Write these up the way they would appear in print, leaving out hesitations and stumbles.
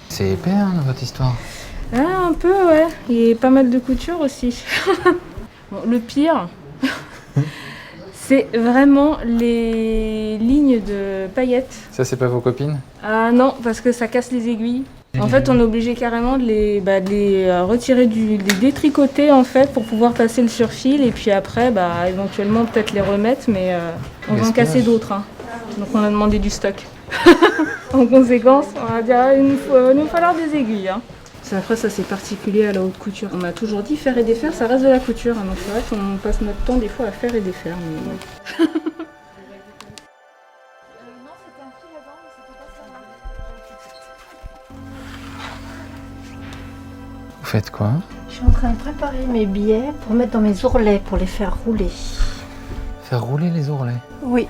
C'est épais, hein, votre histoire. Ah, un peu, ouais. Il y a pas mal de couture aussi. Bon, le pire, c'est vraiment les lignes de paillettes. Ça, c'est pas vos copines? Ah non, parce que ça casse les aiguilles. En fait, on est obligé carrément de les retirer, les détricoter en fait pour pouvoir passer le surfil et puis après, éventuellement peut-être les remettre, mais on va en casser d'autres. Hein. Donc on a demandé du stock. En conséquence, on va dire il nous falloir des aiguilles. Hein. Après, ça c'est particulier à la haute couture. On m'a toujours dit faire et défaire, ça reste de la couture. Hein. Donc c'est vrai qu'on passe notre temps des fois à faire et défaire. Mais... Vous faites quoi? Je suis en train de préparer mes billets pour mettre dans mes ourlets pour les faire rouler. Faire rouler les ourlets? Oui.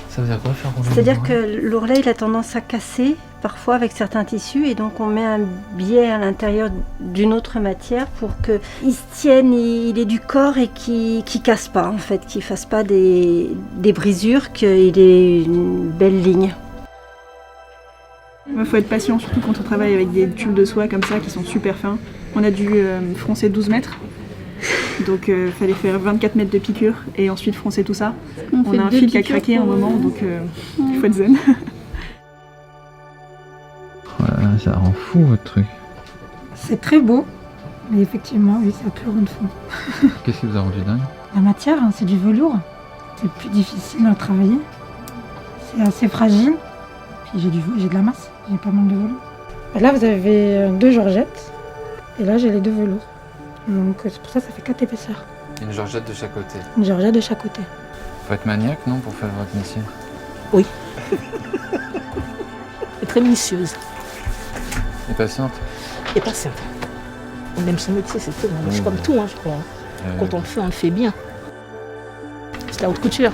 Ça veut dire quoi, faire rouler C'est-à-dire les ourlets? que l'ourlet il a tendance à casser parfois avec certains tissus et donc on met un billet à l'intérieur d'une autre matière pour qu'il se tienne, il ait du corps et qu'il casse pas en fait, qu'il fasse pas des brisures, qu'il ait une belle ligne. Il faut être patient, surtout quand on travaille avec des tulles de soie comme ça qui sont super fins. On a dû froncer 12 mètres, donc il fallait faire 24 mètres de piqûre et ensuite froncer tout ça. On a un fil qui a craqué à un moment, donc il faut être zen. Voilà, ça rend fou votre truc. C'est très beau, mais effectivement, oui, ça pleure une fois. Qu'est-ce qui vous a rendu dingue? La matière, hein, c'est du velours. C'est plus difficile à travailler. C'est assez fragile. Puis j'ai de la masse, j'ai pas mal de velours. Et là, vous avez 2 georgettes. Et là, j'ai les 2 velours. Donc c'est pour ça que ça fait 4 épaisseurs. Une georgette de chaque côté. Une georgette de chaque côté. Faut être maniaque, non, pour faire votre métier? Oui. Et très minutieuse. Et patiente? Et patiente. On aime son métier, c'est tout. C'est comme tout, hein, je crois. Quand on le fait bien. C'est la haute couture.